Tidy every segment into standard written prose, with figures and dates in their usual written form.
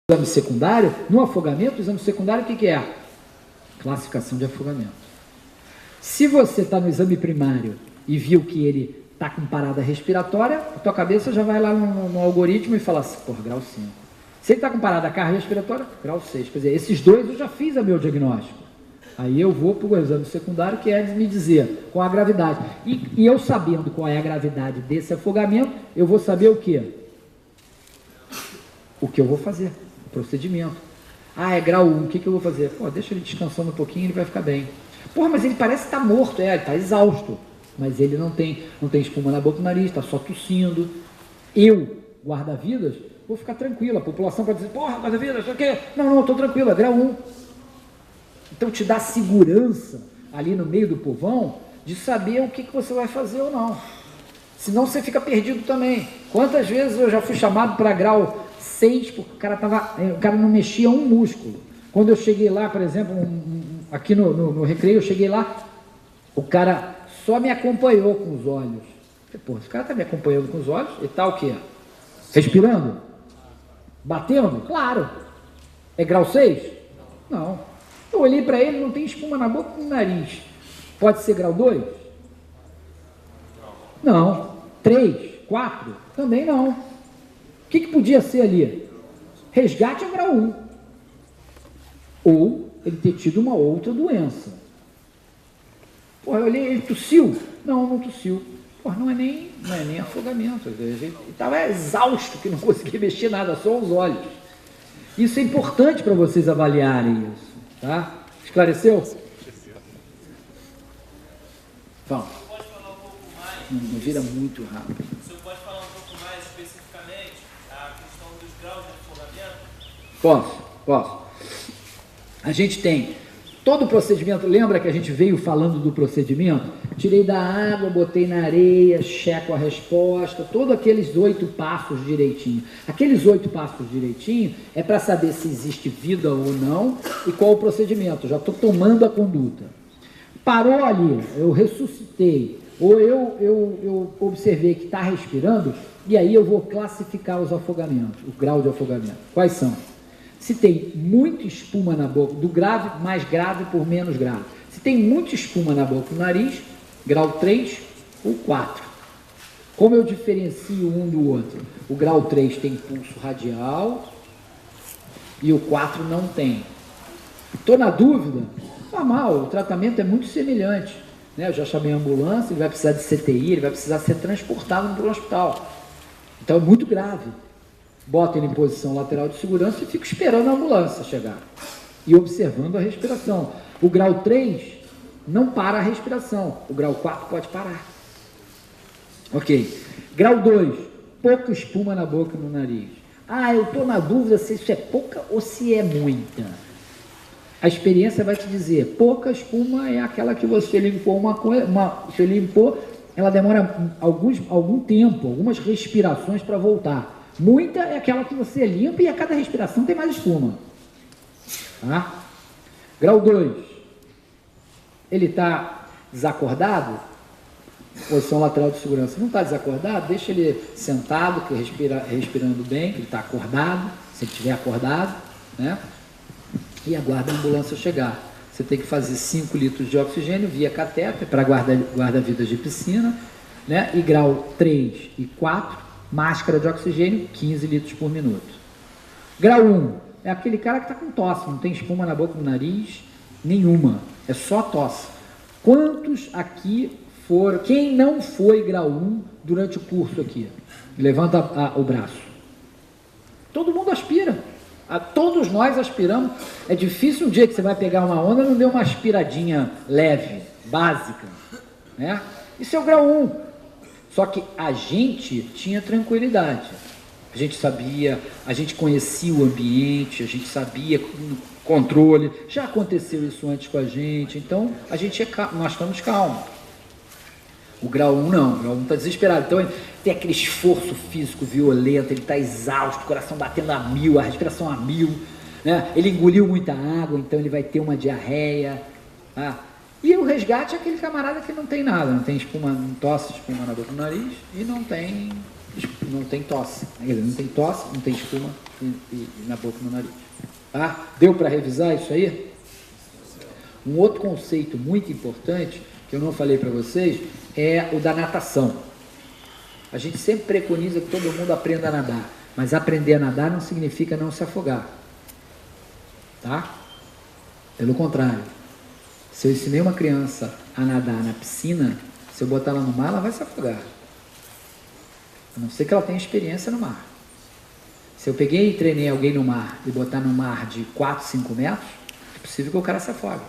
exame secundário, no afogamento, o exame secundário o que é? Classificação de afogamento. Se você está no exame primário e viu que ele está com parada respiratória, a tua cabeça já vai lá no algoritmo e fala assim, porra, grau 5. Se ele está com parada cardiorrespiratória, grau 6. Quer dizer, esses dois eu já fiz o meu diagnóstico. Aí eu vou para o exame secundário, que é me dizer qual a gravidade. E eu sabendo qual é a gravidade desse afogamento, eu vou saber o quê? O que eu vou fazer, o procedimento. Ah, é grau 1, o que eu vou fazer? Pô, deixa ele descansando um pouquinho, ele vai ficar bem. Porra, mas ele parece estar morto, ele está exausto. Mas ele não tem espuma na boca e no nariz, está só tossindo. Eu, guarda-vidas, vou ficar tranquilo. A população pode dizer, porra, guarda-vidas, o quê? Não, eu estou tranquilo, é grau 1. Então te dá segurança ali no meio do povão de saber o que você vai fazer ou não. Senão você fica perdido também. Quantas vezes eu já fui chamado para grau 6 porque o cara não mexia um músculo. Quando eu cheguei lá, por exemplo, aqui no recreio, eu cheguei lá, o cara só me acompanhou com os olhos. Pô, esse cara está me acompanhando com os olhos e tá o quê? Respirando? Batendo? Claro. É grau 6? Não. Eu olhei para ele, não tem espuma na boca e no nariz. Pode ser grau 2? Não. 3? 4? Também não. O que podia ser ali? Resgate é grau 1. Ou ele ter tido uma outra doença. Porra, eu olhei, ele tossiu? Não tossiu. Porra, não é nem afogamento. Ele estava exausto, que não conseguia mexer nada, só os olhos. Isso é importante para vocês avaliarem isso. Tá? Esclareceu? Vamos. Pode falar um pouco mais? Não vira muito rápido. O senhor pode falar um pouco mais especificamente a questão dos graus de afogamento? Posso. A gente tem todo o procedimento, lembra que a gente veio falando do procedimento? Tirei da água, botei na areia, checo a resposta, todos aqueles 8 passos direitinho. Aqueles 8 passos direitinho é para saber se existe vida ou não e qual o procedimento. Já estou tomando a conduta. Parou ali, eu ressuscitei, ou eu observei que está respirando, e aí eu vou classificar os afogamentos, o grau de afogamento. Quais são? Se tem muita espuma na boca, do grave, mais grave por menos grave. Se tem muita espuma na boca e no nariz, grau 3 ou 4. Como eu diferencio um do outro? O grau 3 tem pulso radial e o 4 não tem. Estou na dúvida? Normal, o tratamento é muito semelhante. Né? Eu já chamei a ambulância, ele vai precisar de CTI, ele vai precisar ser transportado para o hospital. Então é muito grave. Bota ele em posição lateral de segurança e fica esperando a ambulância chegar. E observando a respiração. O grau 3 não para a respiração. O grau 4 pode parar. Ok. Grau 2, pouca espuma na boca e no nariz. Ah, eu estou na dúvida se isso é pouca ou se é muita. A experiência vai te dizer, pouca espuma é aquela que você limpou você limpou, ela demora algum tempo, algumas respirações para voltar. Muita é aquela que você limpa e a cada respiração tem mais espuma. Tá? Grau 2. Ele está desacordado? Posição lateral de segurança. Não está desacordado? Deixa ele sentado, que respirando bem, que ele está acordado, se ele estiver acordado, né? E aguarda a ambulância chegar. Você tem que fazer 5 litros de oxigênio via catéter para guarda-vidas de piscina, né? E grau 3 e 4, máscara de oxigênio, 15 litros por minuto. Grau 1 é aquele cara que está com tosse, não tem espuma na boca e no nariz, nenhuma, é só tosse. Quantos aqui foram, quem não foi grau 1 durante o curso aqui? Levanta o braço. Todo mundo aspira. Todos nós aspiramos. É difícil um dia que você vai pegar uma onda e não deu uma aspiradinha leve, básica, né? Isso é o grau 1. Só que a gente tinha tranquilidade. A gente sabia, a gente conhecia o ambiente, a gente sabia o controle. Já aconteceu isso antes com a gente, então nós estamos calmos. O grau 1 não, o grau 1 está desesperado. Então ele tem aquele esforço físico violento, ele está exausto, o coração batendo a 1000, a respiração a 1000, né? Ele engoliu muita água, então ele vai ter uma diarreia. Tá? E o resgate é aquele camarada que não tem nada, não tem espuma, não tosse espuma na boca do nariz e não tem não tem tosse. Quer dizer, não tem tosse, não tem espuma e na boca e no nariz. Tá? Deu para revisar isso aí? Um outro conceito muito importante, que eu não falei para vocês, é o da natação. A gente sempre preconiza que todo mundo aprenda a nadar, mas aprender a nadar não significa não se afogar. Tá? Pelo contrário. Se eu ensinei uma criança a nadar na piscina, se eu botar ela no mar, ela vai se afogar. A não ser que ela tenha experiência no mar. Se eu peguei e treinei alguém no mar e botar no mar de 4, 5 metros, é possível que o cara se afogue.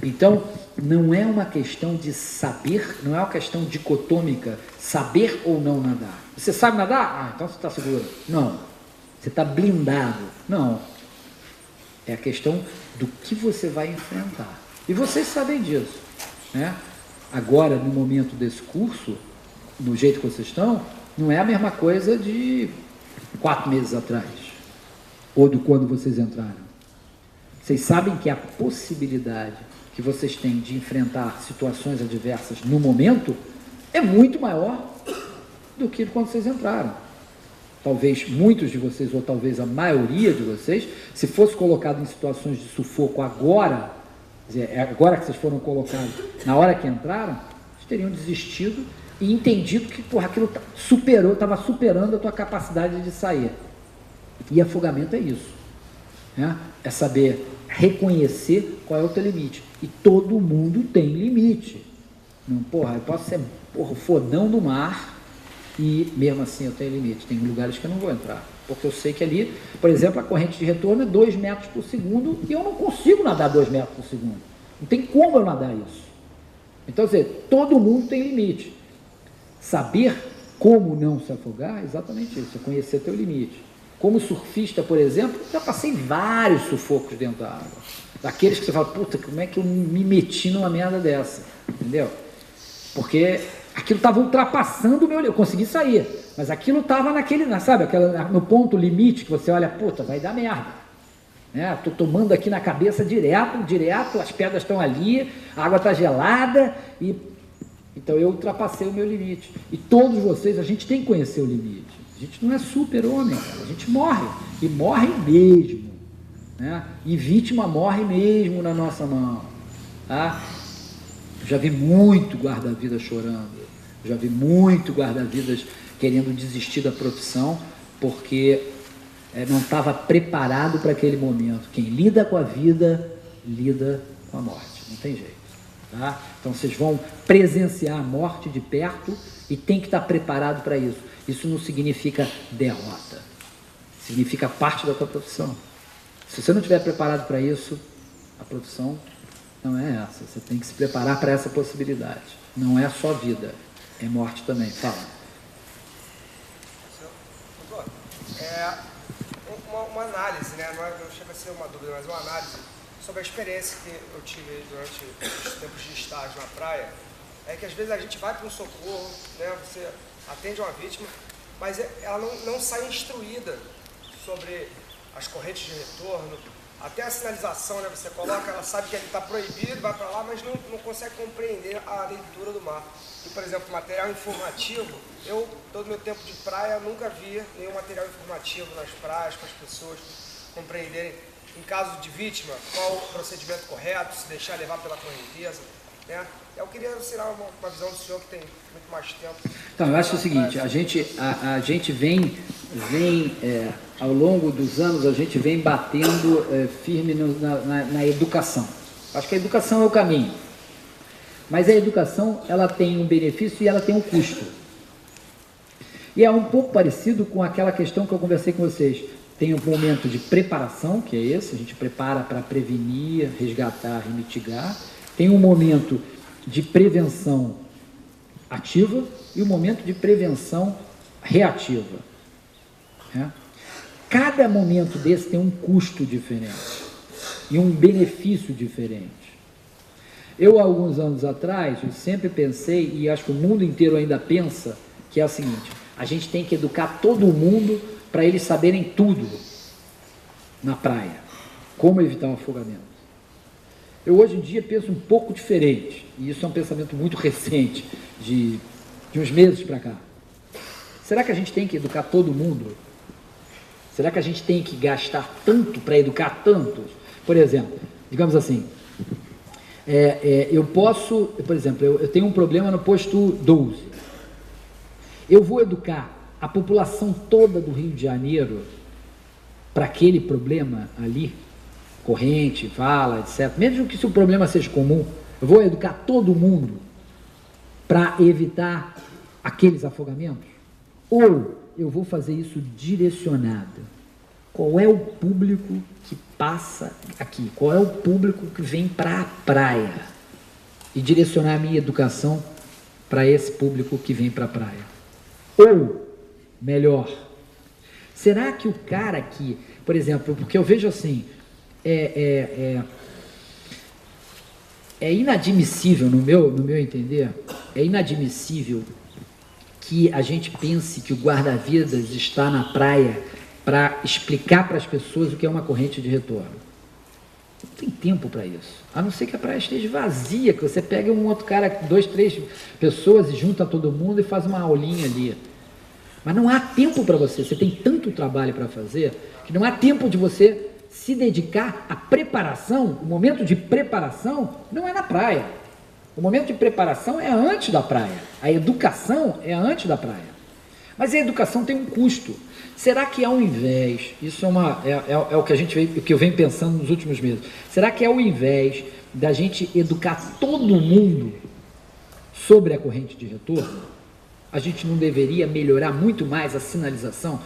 Então, não é uma questão de saber, não é uma questão dicotômica, saber ou não nadar. Você sabe nadar? Ah, então você está seguro. Não. Você está blindado. Não. É a questão do que você vai enfrentar. E vocês sabem disso, né? Agora, no momento desse curso, do jeito que vocês estão, não é a mesma coisa de 4 meses atrás, ou de quando vocês entraram. Vocês sabem que a possibilidade que vocês têm de enfrentar situações adversas no momento é muito maior do que quando vocês entraram. Talvez muitos de vocês, ou talvez a maioria de vocês, se fosse colocado em situações de sufoco agora, quer dizer, agora que vocês foram colocados, na hora que entraram, vocês teriam desistido e entendido que aquilo estava superando a tua capacidade de sair. E afogamento é isso, né? É saber reconhecer qual é o teu limite. E todo mundo tem limite. Não, eu posso ser fodão do mar e mesmo assim eu tenho limite. Tem lugares que eu não vou entrar, porque eu sei que ali, por exemplo, a corrente de retorno é 2 metros por segundo e eu não consigo nadar 2 metros por segundo. Não tem como eu nadar isso. Então, quer dizer, todo mundo tem limite. Saber como não se afogar é exatamente isso, é conhecer teu limite. Como surfista, por exemplo, já passei vários sufocos dentro da água. Daqueles que você fala, puta, como é que eu me meti numa merda dessa? Entendeu? Porque aquilo estava ultrapassando o meu... Eu consegui sair, mas aquilo estava naquele, sabe, no ponto limite que você olha, puta, vai dar merda. Né? Tô tomando aqui na cabeça direto, as pedras estão ali, a água está gelada, e então eu ultrapassei o meu limite. E todos vocês, a gente tem que conhecer o limite. A gente não é super-homem, a gente morre, e morre mesmo, né? E vítima morre mesmo na nossa mão, tá? Já vi muito guarda-vida chorando, já vi muito guarda-vidas querendo desistir da profissão, porque não estava preparado para aquele momento. Quem lida com a vida, lida com a morte, não tem jeito, tá? Então vocês vão presenciar a morte de perto e tem que estar preparado para isso. Isso não significa derrota, significa parte da tua profissão. Se você não estiver preparado para isso, a profissão não é essa. Você tem que se preparar para essa possibilidade. Não é só vida, é morte também. Fala. Uma análise, né? Não chega a ser uma dúvida, mas uma análise sobre a experiência que eu tive durante os tempos de estágio na praia. É que às vezes a gente vai para um socorro, né? Você atende uma vítima, mas ela não sai instruída sobre as correntes de retorno, até a sinalização, né? Você coloca, ela sabe que ele está proibido, vai para lá, mas não consegue compreender a leitura do mar. E, por exemplo, material informativo, eu, todo meu tempo de praia, nunca vi nenhum material informativo nas praias, para as pessoas compreenderem, em caso de vítima, qual o procedimento correto, se deixar levar pela correnteza, né? Eu queria tirar uma visão do senhor que tem muito mais tempo. Então, eu acho o seguinte, a gente vem ao longo dos anos, a gente vem batendo firme na educação. Acho que a educação é o caminho. Mas a educação, ela tem um benefício e ela tem um custo. E é um pouco parecido com aquela questão que eu conversei com vocês. Tem um momento de preparação, que é esse, a gente prepara para prevenir, resgatar e mitigar. Tem um momento de prevenção ativa e um momento de prevenção reativa. Né? Cada momento desse tem um custo diferente e um benefício diferente. Eu, há alguns anos atrás, eu sempre pensei, e acho que o mundo inteiro ainda pensa, que é o seguinte: a gente tem que educar todo mundo para eles saberem tudo na praia, como evitar um afogamento. Eu hoje em dia penso um pouco diferente, e isso é um pensamento muito recente, de uns meses para cá. Será que a gente tem que educar todo mundo? Será que a gente tem que gastar tanto para educar tantos? Por exemplo, digamos assim, eu posso, por exemplo, eu tenho um problema no posto 12. Eu vou educar a população toda do Rio de Janeiro para aquele problema ali, corrente, vala, etc. Mesmo que se o problema seja comum, eu vou educar todo mundo para evitar aqueles afogamentos? Ou eu vou fazer isso direcionado? Qual é o público que passa aqui? Qual é o público que vem para a praia? E direcionar a minha educação para esse público que vem para a praia. Ou, melhor, será que o cara que, por exemplo, porque eu vejo assim, é inadmissível, no meu entender, é inadmissível que a gente pense que o guarda-vidas está na praia para explicar para as pessoas o que é uma corrente de retorno. Não tem tempo para isso, a não ser que a praia esteja vazia, que você pega um outro cara, 2, 3 pessoas e junta todo mundo e faz uma aulinha ali. Mas não há tempo para você tem tanto trabalho para fazer, que não há tempo de você se dedicar à preparação. O momento de preparação não é na praia. O momento de preparação é antes da praia. A educação é antes da praia. Mas a educação tem um custo. Será que ao invés, isso é o que o que eu venho pensando nos últimos meses, será que ao invés da gente educar todo mundo sobre a corrente de retorno, a gente não deveria melhorar muito mais a sinalização?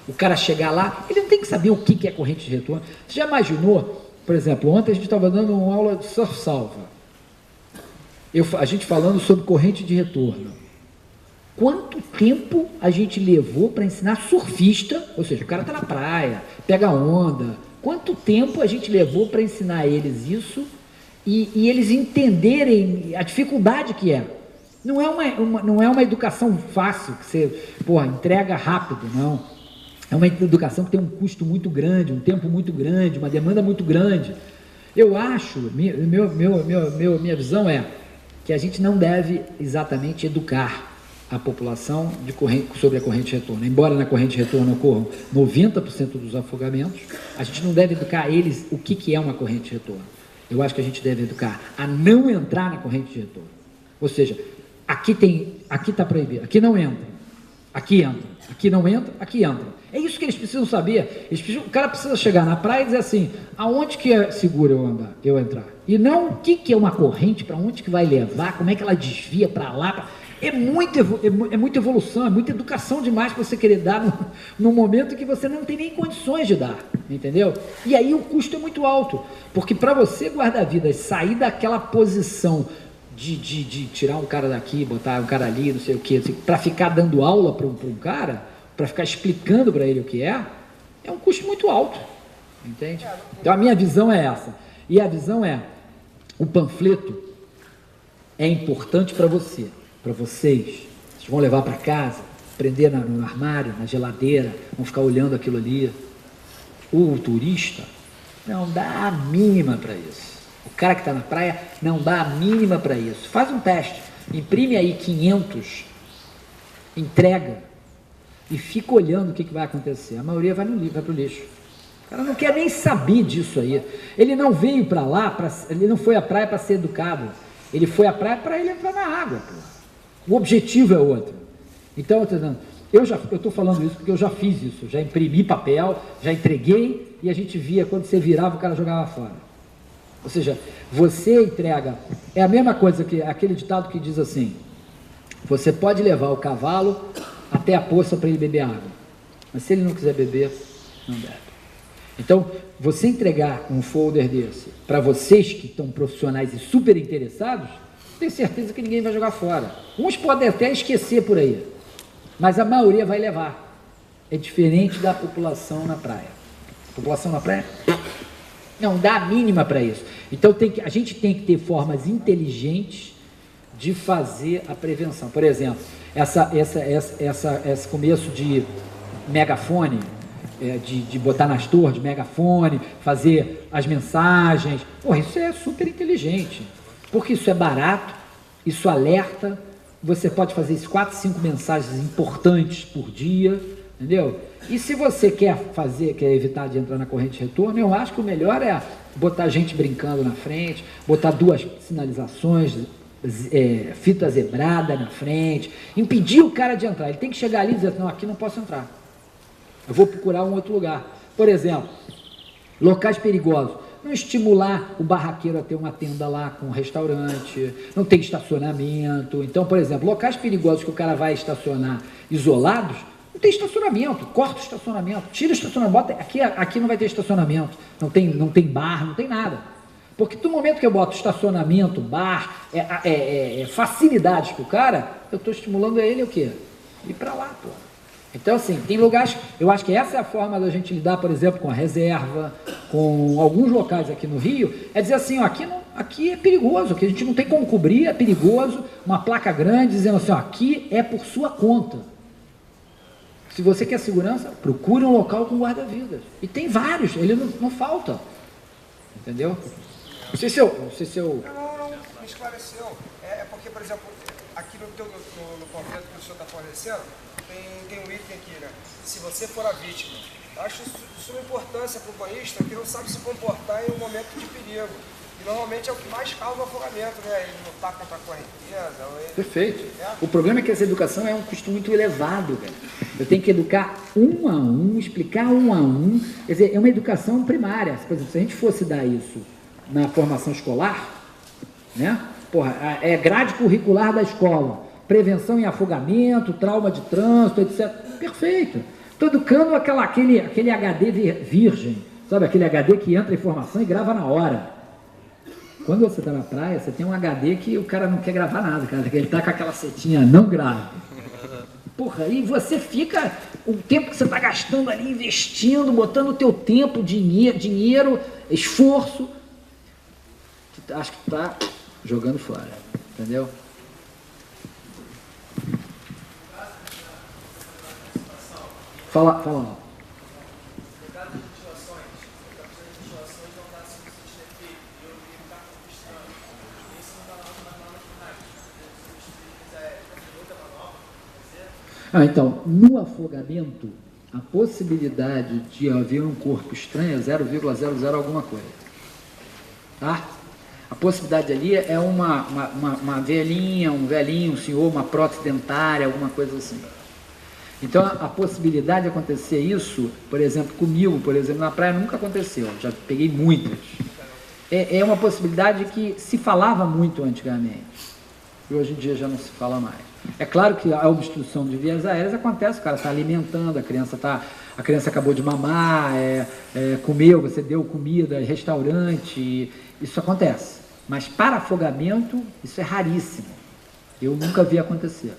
O cara chegar lá, ele não tem que saber o que é corrente de retorno. Você já imaginou, por exemplo, ontem a gente estava dando uma aula de surf salva, a gente falando sobre corrente de retorno. Quanto tempo a gente levou para ensinar surfista, ou seja, o cara está na praia, pega onda, quanto tempo a gente levou para ensinar eles isso e eles entenderem a dificuldade que é? Não é uma educação fácil, que você, entrega rápido, não. É uma educação que tem um custo muito grande, um tempo muito grande, uma demanda muito grande. Eu acho, minha visão é que a gente não deve exatamente educar a população sobre a corrente de retorno. Embora na corrente de retorno ocorram 90% dos afogamentos, a gente não deve educar eles o que é uma corrente de retorno. Eu acho que a gente deve educar a não entrar na corrente de retorno. Ou seja, aqui está proibido, aqui não entra, aqui entra, aqui não entra, aqui entra. É isso que eles precisam saber. O cara precisa chegar na praia e dizer assim, aonde que é seguro eu entrar? E não o que é uma corrente, para onde que vai levar, como é que ela desvia para lá. É muita evolução, é muita educação demais para você querer dar no momento que você não tem nem condições de dar, entendeu? E aí o custo é muito alto, porque para você, guarda-vidas, sair daquela posição de tirar um cara daqui, botar um cara ali, não sei o que, para ficar dando aula para um cara, para ficar explicando para ele o que é um custo muito alto, entende? Então a minha visão é essa, e a visão é, o panfleto é importante para vocês, vocês vão levar para casa, prender no armário, na geladeira, vão ficar olhando aquilo ali. O turista não dá a mínima para isso. O cara que está na praia não dá a mínima para isso. Faz um teste, imprime aí 500, entrega e fica olhando o que vai acontecer. A maioria vai para o lixo. O cara não quer nem saber disso aí. Ele não veio para lá, ele não foi à praia para ser educado. Ele foi à praia para ele entrar na água, pô. O objetivo é outro. Então, eu estou falando isso porque eu já fiz isso, já imprimi papel, já entreguei, e a gente via, quando você virava, o cara jogava fora. Ou seja, você entrega, é a mesma coisa que aquele ditado que diz assim, você pode levar o cavalo até a poça para ele beber água, mas se ele não quiser beber, não bebe. Então, você entregar um folder desse para vocês que estão profissionais e super interessados, tenho certeza que ninguém vai jogar fora. Uns podem até esquecer por aí, mas a maioria vai levar. É diferente da população na praia. A população na praia não dá a mínima para isso. Então a gente tem que ter formas inteligentes de fazer a prevenção. Por exemplo, esse começo de megafone, de botar nas torres de megafone, fazer as mensagens, isso é super inteligente. Porque isso é barato, isso alerta, você pode fazer isso 4, 5 mensagens importantes por dia, entendeu? E se você quer evitar de entrar na corrente de retorno, eu acho que o melhor é botar gente brincando na frente, botar 2 sinalizações, fita zebrada na frente, impedir o cara de entrar. Ele tem que chegar ali e dizer, não, aqui não posso entrar. Eu vou procurar um outro lugar. Por exemplo, locais perigosos. Não estimular o barraqueiro a ter uma tenda lá com um restaurante, não tem estacionamento. Então, por exemplo, locais perigosos que o cara vai estacionar isolados, não tem estacionamento, corta o estacionamento, tira o estacionamento, aqui não vai ter estacionamento, não tem bar, não tem nada. Porque do momento que eu boto estacionamento, bar, facilidades para o cara, eu estou estimulando ele o quê? Ir para lá, pô. Então, assim, tem lugares, eu acho que essa é a forma da gente lidar, por exemplo, com a reserva, com alguns locais aqui no Rio, é dizer assim, ó, aqui é perigoso, que a gente não tem como cobrir, é perigoso, uma placa grande dizendo assim, ó, aqui é por sua conta. Se você quer segurança, procure um local com guarda-vidas. E tem vários, ele não falta. Entendeu? Não sei se eu... Não, me esclareceu. É porque, por exemplo, aqui no panfleto que o senhor está fornecendo, tem um item aqui, né? Se você for a vítima. Eu acho isso uma importância para o banhista que não sabe se comportar em um momento de perigo. E normalmente é o que mais causa o afogamento, né? Ele lutar contra a correnteza. Perfeito. O problema é que essa educação é um custo muito elevado, cara. Eu tenho que educar um a um, explicar um a um. Quer dizer, é uma educação primária. Por exemplo, se a gente fosse dar isso na formação escolar, né? Porra, é grade curricular da escola. Prevenção em afogamento, trauma de trânsito, etc. Perfeito. Estou educando aquele HD virgem, sabe? Aquele HD que entra informação e grava na hora. Quando você está na praia, você tem um HD que o cara não quer gravar nada, cara. Ele está com aquela setinha, não grave. Porra, e você fica, o tempo que você está gastando ali, investindo, botando o teu tempo, dinheiro, esforço, acho que tu está jogando fora, entendeu? Fala. No caso de ventilações, não está sendo efeito, e eu vi que está conquistando. Isso não está lá nas normas finais. Então, no afogamento, a possibilidade de haver um corpo estranho é 0,00 alguma coisa. Tá? A possibilidade ali é uma velhinha, um velhinho, um senhor, uma prótese dentária, alguma coisa assim. Então, a possibilidade de acontecer isso, por exemplo, comigo, por exemplo, na praia nunca aconteceu, já peguei muitas. É uma possibilidade que se falava muito antigamente, e hoje em dia já não se fala mais. É claro que a obstrução de vias aéreas acontece, o cara está alimentando, a criança acabou de mamar, comeu, você deu comida, restaurante, isso acontece. Mas para afogamento, isso é raríssimo. Eu nunca vi acontecer.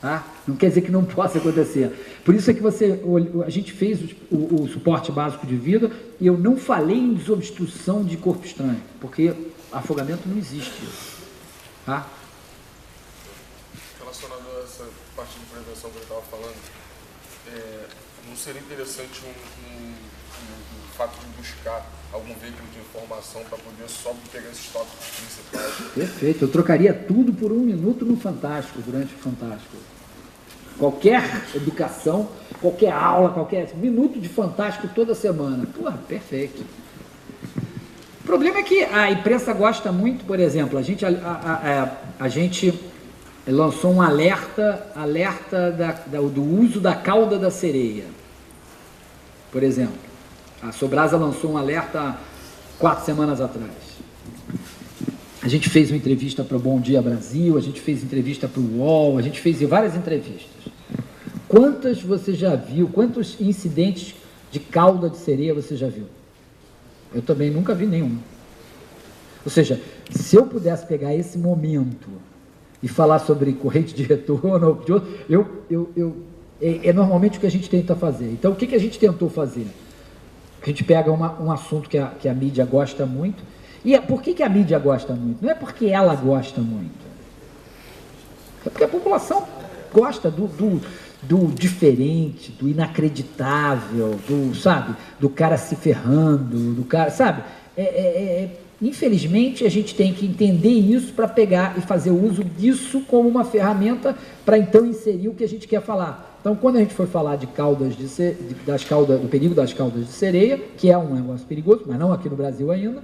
Tá? Não quer dizer que não possa acontecer. Por isso é que a gente fez o suporte básico de vida e eu não falei em desobstrução de corpo estranho, porque afogamento não existe. Tá? Relacionado a essa parte de prevenção que eu estava falando, não seria interessante o fato de buscar algum veículo de informação para poder só pegar esses tópicos principais? Perfeito, eu trocaria tudo por 1 minuto no Fantástico, durante o Fantástico. Qualquer educação, qualquer aula, qualquer minuto de Fantástico toda semana. Porra, perfeito. O problema é que a imprensa gosta muito, por exemplo, a gente lançou um alerta do uso da cauda da sereia. Por exemplo, a Sobrasa lançou um alerta 4 semanas atrás. A gente fez uma entrevista para o Bom Dia Brasil, a gente fez entrevista para o UOL, a gente fez várias entrevistas. Quantas você já viu, quantos incidentes de cauda de sereia você já viu? Eu também nunca vi nenhum. Ou seja, se eu pudesse pegar esse momento e falar sobre corrente de retorno, é normalmente o que a gente tenta fazer. Então, o que a gente tentou fazer? A gente pega um assunto que a mídia gosta muito. E por que a mídia gosta muito? Não é porque ela gosta muito. É porque a população gosta do diferente, do inacreditável, do cara se ferrando, do cara, sabe? infelizmente, a gente tem que entender isso para pegar e fazer uso disso como uma ferramenta para então inserir o que a gente quer falar. Então, quando a gente for falar de do perigo das caudas de sereia, que é um negócio perigoso, mas não aqui no Brasil ainda,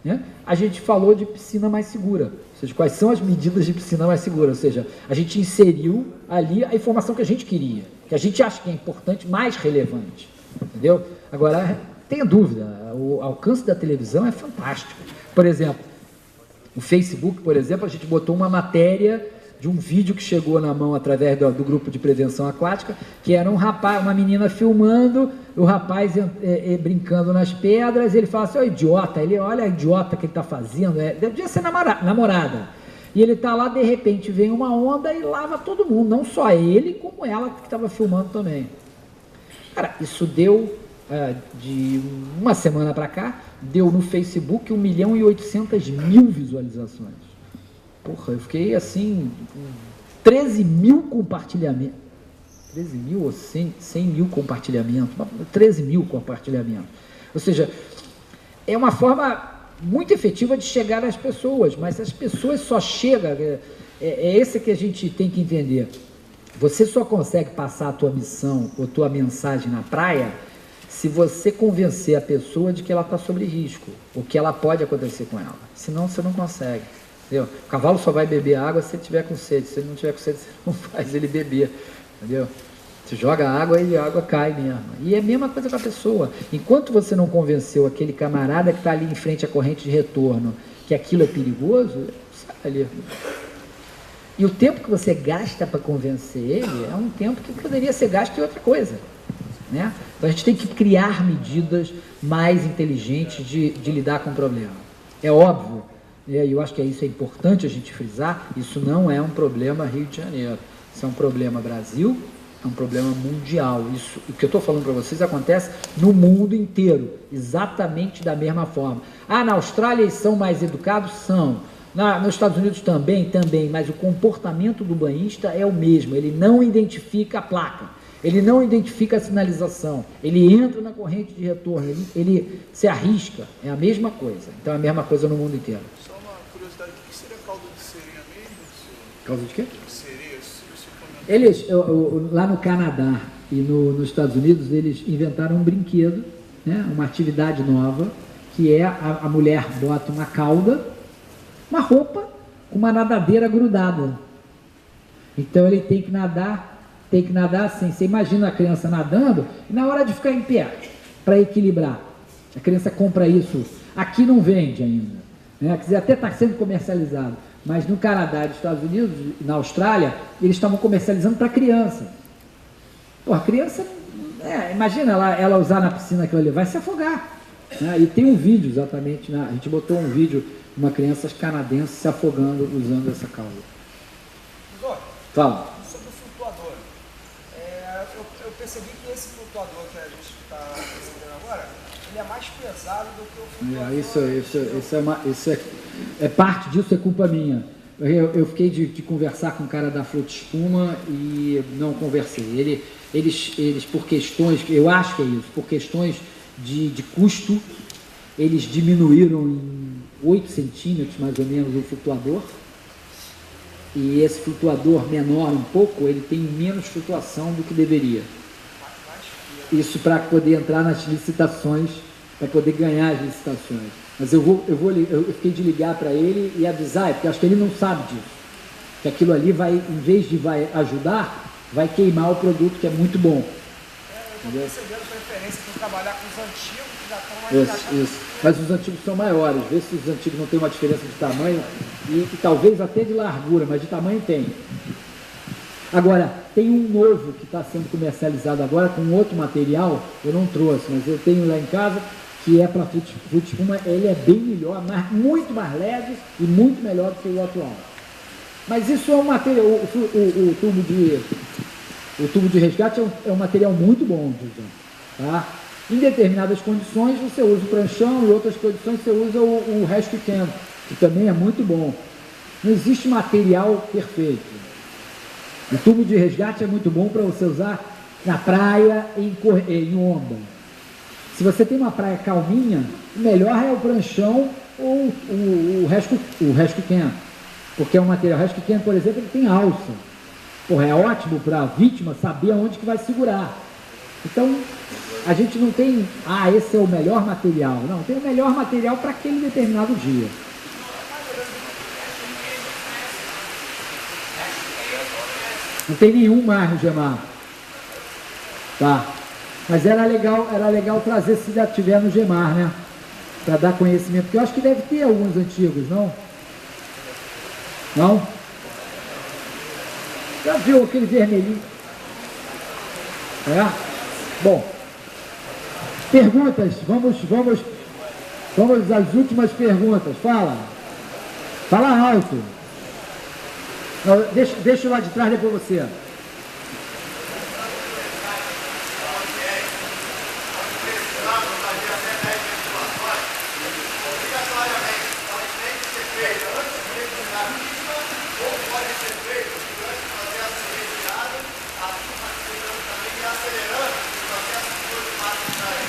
né, a gente falou de piscina mais segura, ou seja, quais são as medidas de piscina mais segura, ou seja, a gente inseriu ali a informação que a gente queria, que a gente acha que é importante, mais relevante, entendeu? Agora, tenha dúvida, o alcance da televisão é fantástico. Por exemplo, o Facebook, por exemplo, a gente botou uma matéria de um vídeo que chegou na mão através do grupo de prevenção aquática, que era um rapaz, uma menina filmando, o rapaz brincando nas pedras, ele fala assim, ô idiota, ele olha a idiota que ele está fazendo, devia ser namorada. E ele está lá, de repente vem uma onda e lava todo mundo, não só ele, como ela que estava filmando também. Cara, isso deu, de uma semana para cá, deu no Facebook 1.800.000 visualizações. Porra, eu fiquei assim, 13 mil compartilhamentos, 13 mil ou 100 mil compartilhamentos, 13 mil compartilhamentos. Ou seja, é uma forma muito efetiva de chegar às pessoas, mas as pessoas só chegam, é esse que a gente tem que entender. Você só consegue passar a tua missão ou tua mensagem na praia se você convencer a pessoa de que ela está sob risco, o que ela pode acontecer com ela. Senão você não consegue. Entendeu? O cavalo só vai beber água se ele tiver com sede. Se ele não tiver com sede, você não faz ele beber. Entendeu? Você joga água e a água cai mesmo. E é a mesma coisa com a pessoa. Enquanto você não convenceu aquele camarada que está ali em frente à corrente de retorno que aquilo é perigoso, sai ali. E o tempo que você gasta para convencer ele é um tempo que poderia ser gasto em outra coisa. Né? Então a gente tem que criar medidas mais inteligentes de lidar com o problema. É óbvio, e eu acho que isso é importante a gente frisar, isso não é um problema Rio de Janeiro, isso é um problema Brasil, é um problema mundial. Isso, o que eu estou falando para vocês acontece no mundo inteiro, exatamente da mesma forma. Na Austrália eles são mais educados? São. Nos Estados Unidos também, mas o comportamento do banhista é o mesmo, ele não identifica a placa, ele não identifica a sinalização, ele entra na corrente de retorno, ele se arrisca, é a mesma coisa. Então é a mesma coisa no mundo inteiro. Só uma curiosidade, o que seria caldo de sereia mesmo? Causa de quê? Sereia, eles, lá no Canadá e nos Estados Unidos, eles inventaram um brinquedo, né, uma atividade nova, que é a mulher bota uma cauda, uma roupa com uma nadadeira grudada. Então ele tem que nadar assim. Você imagina a criança nadando e na hora de ficar em pé, para equilibrar. A criança compra isso. Aqui não vende ainda. Né? Quer dizer, até está sendo comercializado. Mas no Canadá e nos Estados Unidos, na Austrália, eles estavam comercializando para criança. Pô, a criança, imagina ela usar na piscina aquilo ali, vai se afogar. Né? E tem um vídeo exatamente, a gente botou um vídeo de uma criança canadense se afogando usando essa cauda. Fala. Sobre o flutuador. Eu percebi que esse flutuador que a gente está recebendo agora, ele é mais pesado do que o flutuador. Isso é parte disso, é culpa minha. Eu fiquei de conversar com o cara da Fruta Espuma e não conversei. Eles por questões, eu acho que é isso, por questões de custo, eles diminuíram em 8 centímetros mais ou menos o flutuador. E esse flutuador menor um pouco, ele tem menos flutuação do que deveria. Isso para poder entrar nas licitações, para poder ganhar as licitações. Mas eu fiquei de ligar para ele e avisar, porque acho que ele não sabe disso. Que aquilo ali vai, em vez de ajudar, vai queimar o produto, que é muito bom. Eu estou percebendo preferência por trabalhar com os antigos, que já estão mais... Isso. Mas os antigos são maiores. Vê se os antigos não tem uma diferença de tamanho e talvez até de largura, mas de tamanho tem. Agora, tem um novo que está sendo comercializado agora com outro material, eu não trouxe, mas eu tenho lá em casa, que é para Fruta Espuma. Ele é bem melhor, muito mais leve e muito melhor do que o atual. Mas isso é um material, o tubo de resgate é um material muito bom de usar, tá? Em determinadas condições você usa o pranchão, em outras condições você usa o rescue cam, que também é muito bom. Não existe material perfeito. O tubo de resgate é muito bom para você usar na praia em onda. Se você tem uma praia calminha, o melhor é o pranchão ou o Rescue Can, porque é um material, o Rescue Can, por exemplo, ele tem alça. Porra, é ótimo para a vítima saber aonde que vai segurar. Então, a gente não tem, esse é o melhor material. Não, tem o melhor material para aquele determinado dia. Não tem nenhum mais no Gemar. Tá. Mas era legal trazer se já tiver no Gemar, né? Para dar conhecimento. Porque eu acho que deve ter alguns antigos, não? Não? Já viu aquele vermelhinho? É? Bom. Perguntas. Vamos às últimas perguntas. Fala. Fala alto. Não, deixa lá de trás depois você.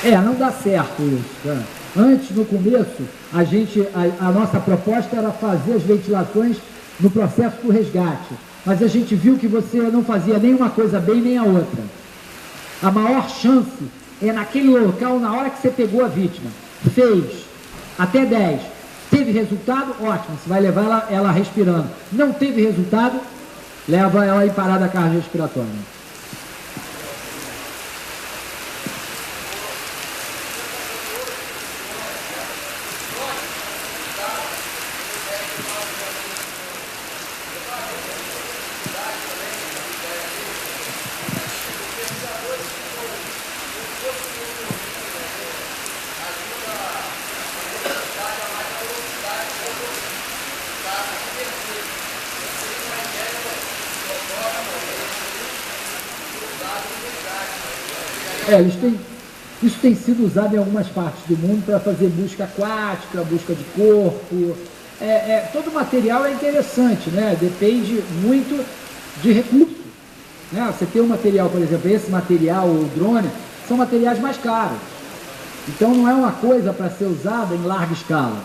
Não dá certo isso. Tá? Antes, no começo, a nossa proposta era fazer as ventilações no processo do resgate. Mas a gente viu que você não fazia nem uma coisa bem, nem a outra. A maior chance é naquele local, na hora que você pegou a vítima. Fez até 10. Teve resultado? Ótimo, você vai levar ela respirando. Não teve resultado? Leva ela em parada cardiorrespiratória. Isso tem sido usado em algumas partes do mundo para fazer busca aquática, busca de corpo. Todo material é interessante, né? Depende muito de recursos. Né? Você tem um material, por exemplo, esse material, o drone, são materiais mais caros. Então não é uma coisa para ser usada em larga escala.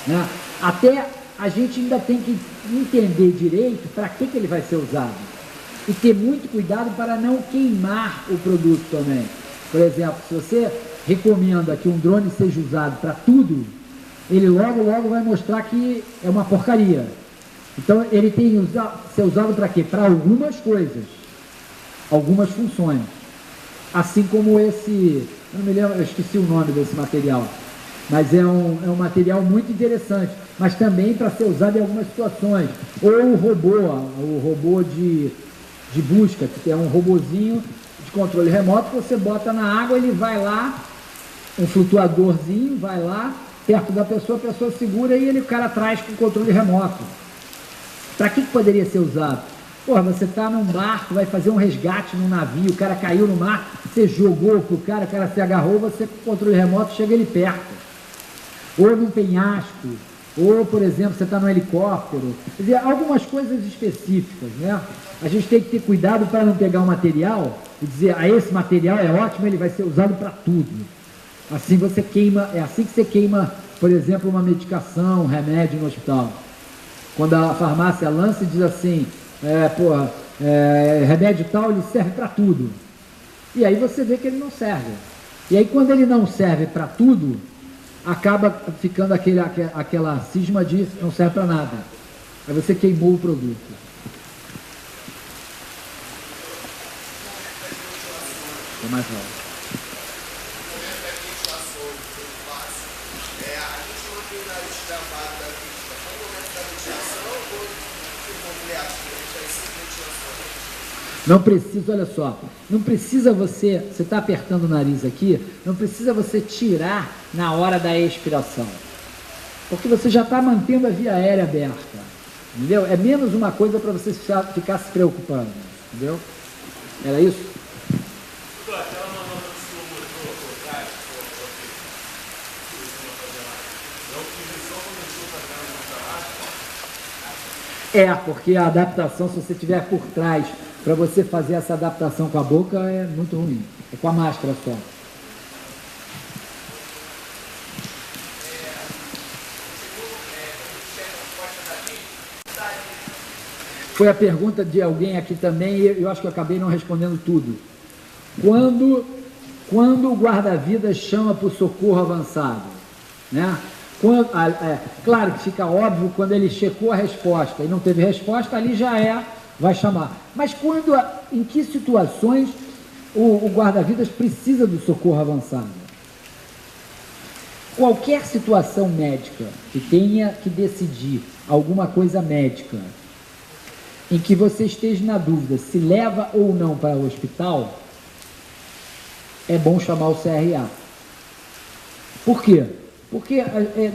Né? Até a gente ainda tem que entender direito para que ele vai ser usado. E ter muito cuidado para não queimar o produto também. Por exemplo, se você recomenda que um drone seja usado para tudo, ele logo vai mostrar que é uma porcaria. Então ele tem que ser usado para quê? Para algumas coisas, algumas funções. Assim como esse, eu não me lembro, eu esqueci o nome desse material, mas é um material muito interessante, mas também para ser usado em algumas situações. Ou o robô de busca, que é um robozinho de controle remoto que você bota na água, ele vai lá, um flutuadorzinho, vai lá, perto da pessoa, a pessoa segura e o cara traz com controle remoto. Para que poderia ser usado? Porra, você está num barco, vai fazer um resgate num navio, o cara caiu no mar, você jogou pro cara, o cara se agarrou, você com o controle remoto chega ele perto. Ou num penhasco, ou, por exemplo, você está no helicóptero. Quer dizer, algumas coisas específicas, né? A gente tem que ter cuidado para não pegar um material e dizer, esse material é ótimo, ele vai ser usado para tudo. Assim você queima, é assim que você queima, por exemplo, uma medicação, um remédio no hospital. Quando a farmácia lança e diz assim, remédio tal, ele serve para tudo. E aí você vê que ele não serve. E aí quando ele não serve para tudo, acaba ficando aquela cisma de não serve para nada. Aí você queimou o produto. É mais alto. Não precisa, olha só, não precisa você está apertando o nariz aqui, não precisa você tirar na hora da expiração, porque você já está mantendo a via aérea aberta, entendeu? É menos uma coisa para você ficar se preocupando, entendeu? Era isso? Porque a adaptação, se você estiver por trás, para você fazer essa adaptação com a boca, é muito ruim. É com a máscara só. Foi a pergunta de alguém aqui também, e eu acho que eu acabei não respondendo tudo. Quando o guarda-vidas chama para o socorro avançado, né? Claro que fica óbvio quando ele checou a resposta e não teve resposta, ali vai chamar. Mas em que situações o guarda-vidas precisa do socorro avançado? Qualquer situação médica que tenha que decidir alguma coisa médica, em que você esteja na dúvida se leva ou não para o hospital, é bom chamar o CRA. Por quê? Porque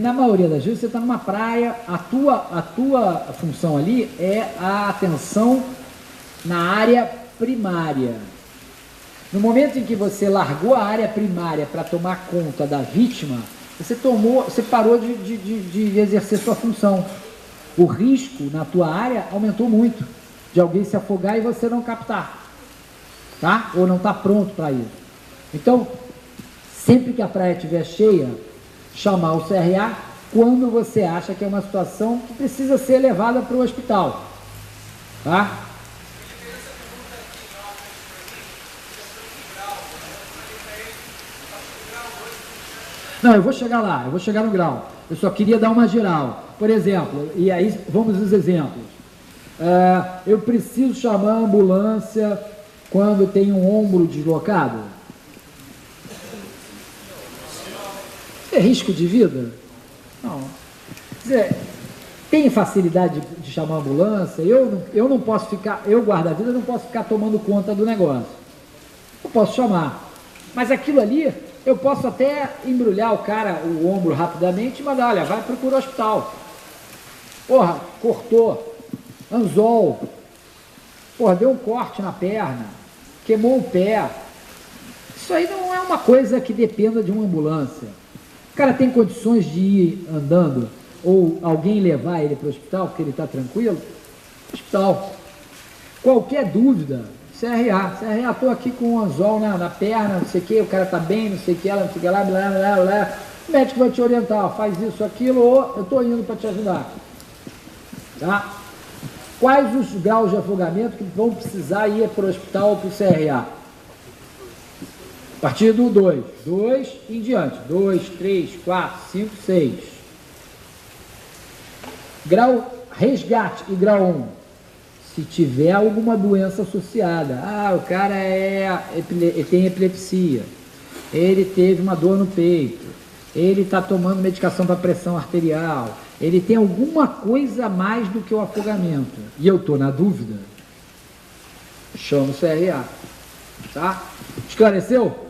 na maioria das vezes você está numa praia, a tua função ali é a atenção na área primária. No momento em que você largou a área primária para tomar conta da vítima, você parou de exercer sua função. O risco na tua área aumentou muito, de alguém se afogar e você não captar, tá? Ou não está pronto para isso. Então, sempre que a praia estiver cheia, chamar o CRA quando você acha que é uma situação que precisa ser levada para o hospital, tá? Não, eu vou chegar lá, eu vou chegar no grau. Eu só queria dar uma geral. Por exemplo, e aí vamos aos exemplos. Eu preciso chamar a ambulância quando tem um ombro deslocado? É risco de vida? Não. Quer dizer, tem facilidade de chamar a ambulância? Eu não posso ficar, eu guarda-vida, não posso ficar tomando conta do negócio. Eu posso chamar. Mas aquilo ali, eu posso até embrulhar o ombro rapidamente e mandar, olha, vai procurar o hospital. Porra, cortou, anzol, porra, deu um corte na perna, queimou o pé. Isso aí não é uma coisa que dependa de uma ambulância. O cara tem condições de ir andando ou alguém levar ele para o hospital porque ele está tranquilo? Hospital. Qualquer dúvida, CRA, estou aqui com um anzol na perna, não sei o que, o cara está bem, não sei o que, ela, não sei o que lá, blá, blá, blá. O médico vai te orientar, faz isso, aquilo, ou eu estou indo para te ajudar. Tá? Quais os graus de afogamento que vão precisar ir para o hospital ou para o CRA? A partir do 2 em diante, 2, 3, 4, 5, 6. Grau resgate e grau 1. Se tiver alguma doença associada, o cara ele tem epilepsia, ele teve uma dor no peito, ele está tomando medicação para pressão arterial, ele tem alguma coisa a mais do que o afogamento, e eu estou na dúvida, chamo o CRA, tá? Esclareceu?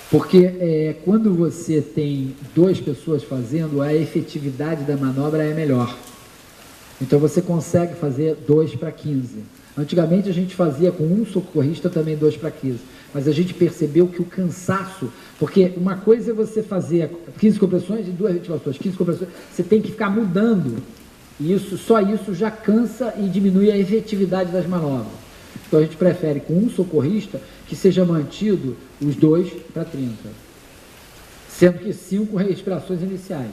Porque quando você tem 2 pessoas fazendo, a efetividade da manobra é melhor. Então você consegue fazer 2 para 15. Antigamente a gente fazia com um socorrista também 2 para 15. Mas a gente percebeu que o cansaço, porque uma coisa é você fazer 15 compressões e 2 ventilações, 15 compressões, você tem que ficar mudando. E só isso já cansa e diminui a efetividade das manobras. Então a gente prefere com um socorrista que seja mantido os 2 para 30, sendo que 5 respirações iniciais.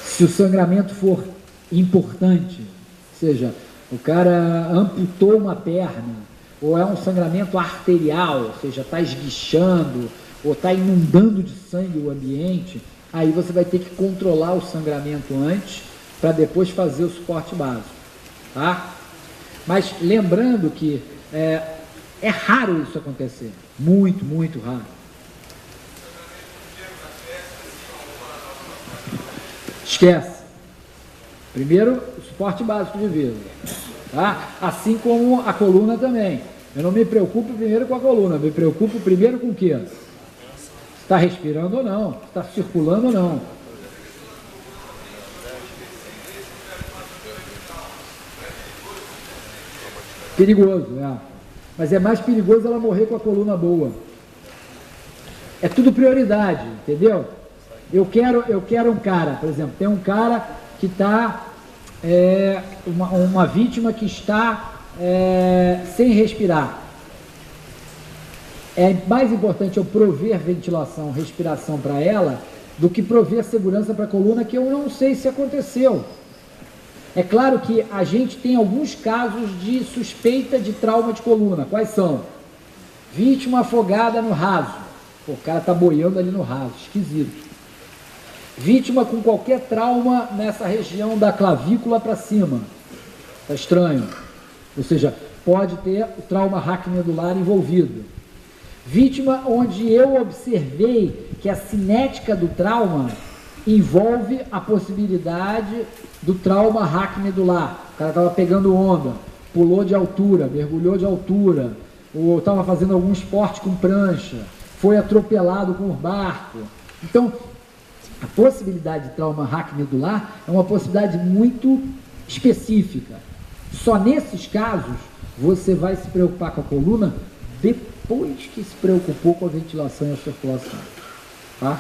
Se o sangramento for importante, ou seja, o cara amputou uma perna, ou é um sangramento arterial, ou seja, está esguichando, ou está inundando de sangue o ambiente, aí você vai ter que controlar o sangramento antes, para depois fazer o suporte básico, tá? Mas lembrando que é raro isso acontecer, muito, muito raro. Esquece. Primeiro, o suporte básico de vida. Tá? Assim como a coluna também. Eu não me preocupo primeiro com a coluna, eu me preocupo primeiro com o quê? Está respirando ou não? Está circulando ou não? Perigoso, é. Mas é mais perigoso ela morrer com a coluna boa. É tudo prioridade, entendeu? Eu quero um cara, por exemplo, tem um cara que está, uma vítima que está sem respirar. É mais importante eu prover ventilação, respiração para ela, do que prover segurança para a coluna, que eu não sei se aconteceu. É claro que a gente tem alguns casos de suspeita de trauma de coluna. Quais são? Vítima afogada no raso. Pô, o cara está boiando ali no raso, esquisito. Vítima com qualquer trauma nessa região da clavícula para cima. Está estranho. Ou seja, pode ter o trauma raquimedular envolvido. Vítima onde eu observei que a cinética do trauma envolve a possibilidade do trauma raquimedular. O cara estava pegando onda, pulou de altura, mergulhou de altura, ou estava fazendo algum esporte com prancha, foi atropelado com um barco. Então, a possibilidade de trauma raquimedular é uma possibilidade muito específica. Só nesses casos você vai se preocupar com a coluna depois que se preocupou com a ventilação e a circulação. Tá?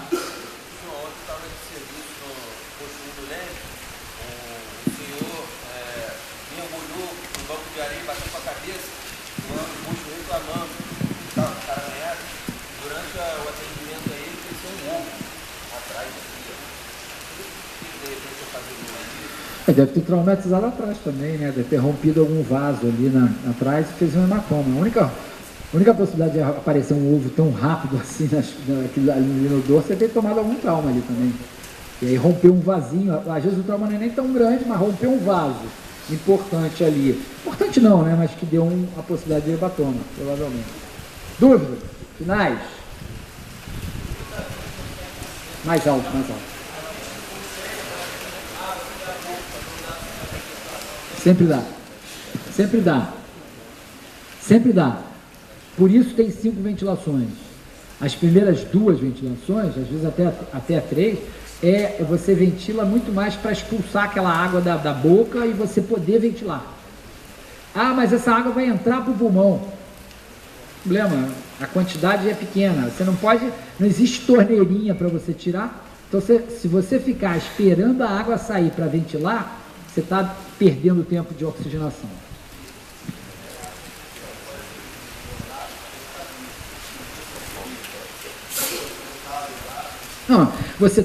Deve ter traumatizado atrás também, né? Deve ter rompido algum vaso ali atrás e fez um hematoma. A única possibilidade de aparecer um ovo tão rápido assim ali no dorso é ter tomado algum trauma ali também. E aí rompeu um vasinho, às vezes o trauma não é nem tão grande, mas rompeu um vaso importante ali. Importante não, né? Mas que deu a possibilidade de hematoma, provavelmente. Dúvidas? Finais? Mais alto, mais alto. Sempre dá. Sempre dá. Sempre dá. Por isso tem 5 ventilações. As primeiras 2 ventilações, às vezes até 3, você ventila muito mais para expulsar aquela água da boca e você poder ventilar. Ah, mas essa água vai entrar para o pulmão. Problema, a quantidade é pequena. Você não existe torneirinha para você tirar. Então, se você ficar esperando a água sair para ventilar, você está perdendo tempo de oxigenação. Não, você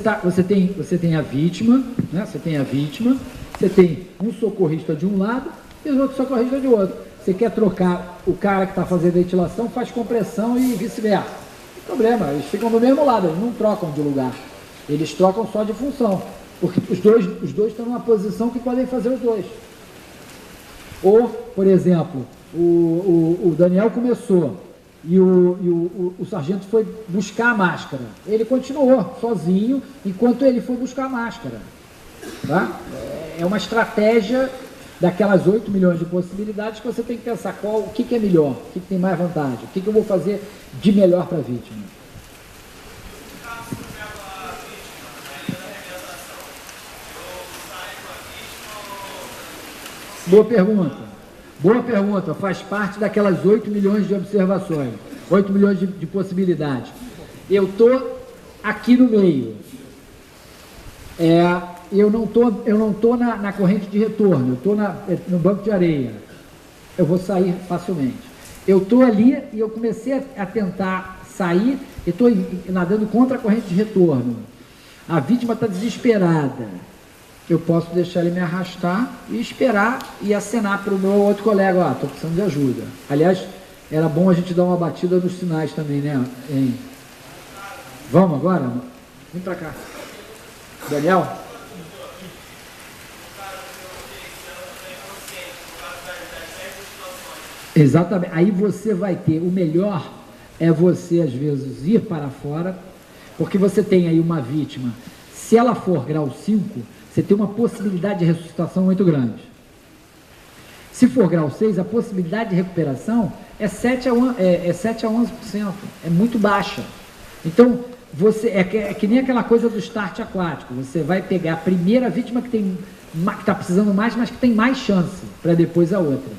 tem a vítima, né? Você tem a vítima, você tem um socorrista de um lado e o outro socorrista de outro. Você quer trocar o cara que está fazendo ventilação, faz compressão e vice-versa. Não tem problema, eles ficam do mesmo lado, eles não trocam de lugar. Eles trocam só de função, porque os dois estão numa posição que podem fazer os dois. Ou, por exemplo, o Daniel começou e o sargento foi buscar a máscara. Ele continuou sozinho enquanto ele foi buscar a máscara. Tá? É uma estratégia daquelas 8 milhões de possibilidades que você tem que pensar o que é melhor, o que tem mais vantagem, o que eu vou fazer de melhor para a vítima. Boa pergunta. Boa pergunta. Faz parte daquelas 8 milhões de observações, 8 milhões de possibilidades. Eu estou aqui no meio. Eu não tô na corrente de retorno, eu estou no banco de areia. Eu vou sair facilmente. Eu estou ali e eu comecei a tentar sair e estou nadando contra a corrente de retorno. A vítima está desesperada. Eu posso deixar ele me arrastar e esperar e acenar para o meu outro colega, estou precisando de ajuda. Aliás, era bom a gente dar uma batida nos sinais também, né? Vamos agora? Vem para cá. Daniel? Exatamente. Aí você vai ter, o melhor é você, às vezes, ir para fora, porque você tem aí uma vítima. Se ela for grau 5, você tem uma possibilidade de ressuscitação muito grande. Se for grau 6, a possibilidade de recuperação é 7 a 11%. É muito baixa. Então, é que nem aquela coisa do start aquático. Você vai pegar a primeira vítima que está precisando mais, mas que tem mais chance, para depois a outra.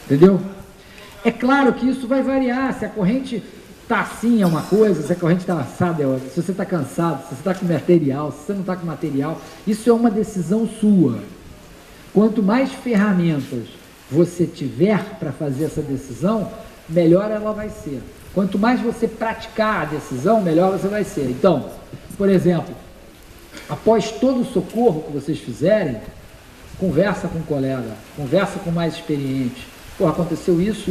Entendeu? É claro que isso vai variar, se a corrente está assim é uma coisa, se a corrente está assada é outra, se você está cansado, se você está com material, se você não está com material, isso é uma decisão sua. Quanto mais ferramentas você tiver para fazer essa decisão, melhor ela vai ser. Quanto mais você praticar a decisão, melhor você vai ser. Então, por exemplo, após todo o socorro que vocês fizerem, conversa com um colega, conversa com mais experiente. Porra, aconteceu isso.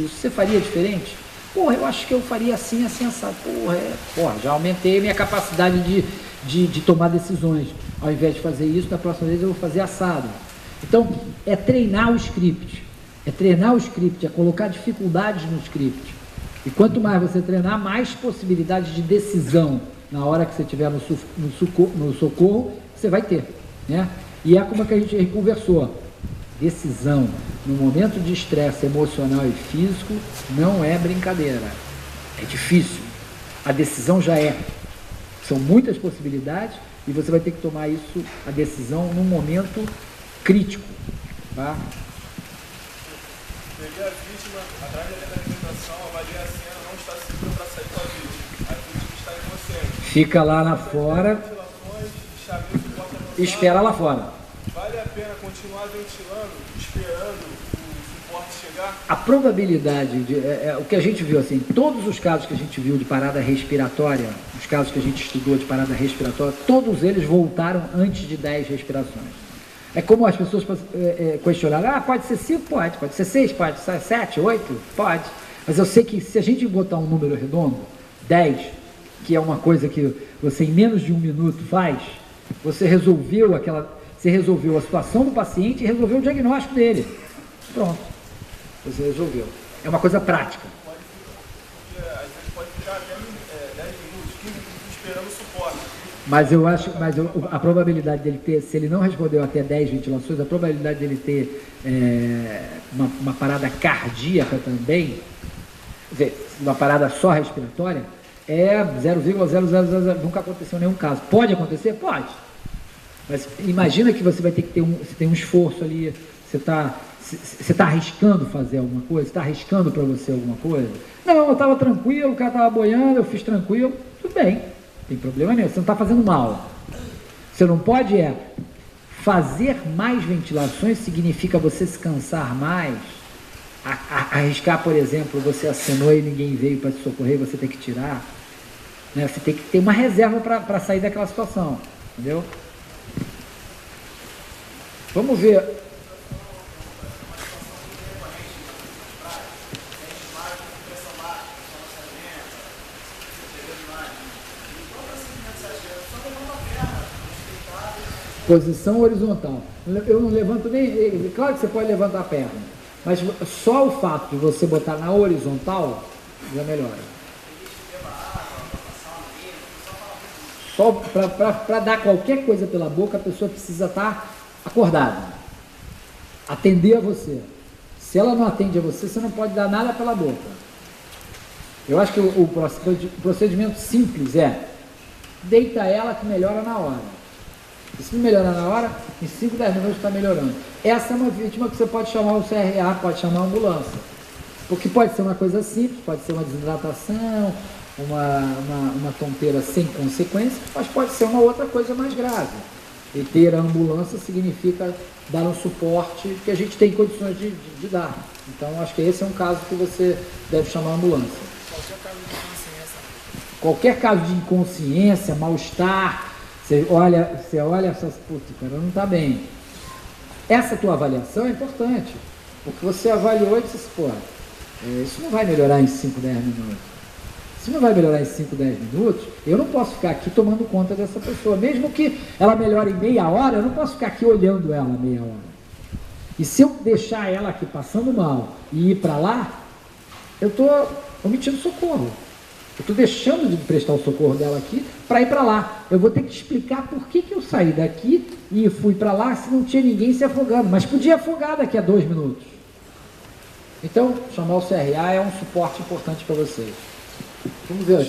Você faria diferente? Porra, eu acho que eu faria assim, assim, assado. Porra, já aumentei minha capacidade de tomar decisões. Ao invés de fazer isso, da próxima vez eu vou fazer assado. Então, é treinar o script. É colocar dificuldades no script. E quanto mais você treinar, mais possibilidades de decisão na hora que você estiver no socorro, você vai ter, né? E é como que a gente conversou. Decisão no momento de estresse emocional e físico não é brincadeira. É difícil. A decisão já é. São muitas possibilidades e você vai ter que tomar isso, a decisão, num momento crítico. Tá? Peguei a vítima atrás da alimentação, avaliei a cena, não está segura para sair com a vítima. A vítima está inconsciente. Fica lá na fora. Espera lá fora. Vale a pena continuar ventilando, esperando o suporte chegar? A probabilidade de... o que a gente viu, assim, todos os casos que a gente viu de parada respiratória, os casos que a gente estudou de parada respiratória, todos eles voltaram antes de 10 respirações. É como as pessoas questionaram, pode ser 5? Pode ser 6? Pode ser 7, 8? Pode. Mas eu sei que se a gente botar um número redondo, 10, que é uma coisa que você em menos de 1 minuto faz, você resolveu a situação do paciente e resolveu o diagnóstico dele. Pronto. Você resolveu. É uma coisa prática. Às vezes pode ficar até 10 minutos, 15 minutos esperando o suporte. Mas eu acho, a probabilidade dele ter, se ele não respondeu até 10 ventilações, a probabilidade dele ter uma parada cardíaca também, quer dizer, uma parada só respiratória, é 0,000, nunca aconteceu nenhum caso. Pode acontecer? Pode. Mas imagina que você vai ter que ter um esforço ali, você está arriscando fazer alguma coisa, você está arriscando para você alguma coisa? Não, eu estava tranquilo, o cara estava boiando, eu fiz tranquilo, tudo bem, não tem problema nenhum, você não está fazendo mal. Você não pode fazer mais ventilações significa você se cansar mais, arriscar, por exemplo, você acenou e ninguém veio para te socorrer, você tem que tirar, né? Você tem que ter uma reserva para sair daquela situação, entendeu? Vamos ver. Posição horizontal. Eu não levanto nem... Claro que você pode levantar a perna, mas só o fato de você botar na horizontal já melhora. Só para dar qualquer coisa pela boca, a pessoa precisa estar acordada, atender a você. Se ela não atende a você, você não pode dar nada pela boca. Eu acho que o procedimento simples deita ela que melhora na hora. E se não melhorar na hora, em 5, 10 minutos está melhorando. Essa é uma vítima que você pode chamar o CRA, pode chamar a ambulância. Porque pode ser uma coisa simples, pode ser uma desidratação, uma tonteira sem consequência, mas pode ser uma outra coisa mais grave. E ter a ambulância significa dar um suporte que a gente tem condições de dar. Então, acho que esse é um caso que você deve chamar a ambulância. Qualquer caso de inconsciência, mal-estar, você olha essas, putz, cara, não está bem. Essa tua avaliação é importante, porque você avaliou e disse, pô, isso não vai melhorar em 5, 10 minutos. Se não vai melhorar em 5, 10 minutos, eu não posso ficar aqui tomando conta dessa pessoa. Mesmo que ela melhore em meia hora, eu não posso ficar aqui olhando ela meia hora. E se eu deixar ela aqui passando mal e ir para lá, eu estou omitindo socorro. Eu estou deixando de prestar o socorro dela aqui para ir para lá. Eu vou ter que explicar por que eu saí daqui e fui para lá se não tinha ninguém se afogando. Mas podia afogar daqui a 2 minutos. Então, chamar o CRA é um suporte importante para vocês. Vamos ver as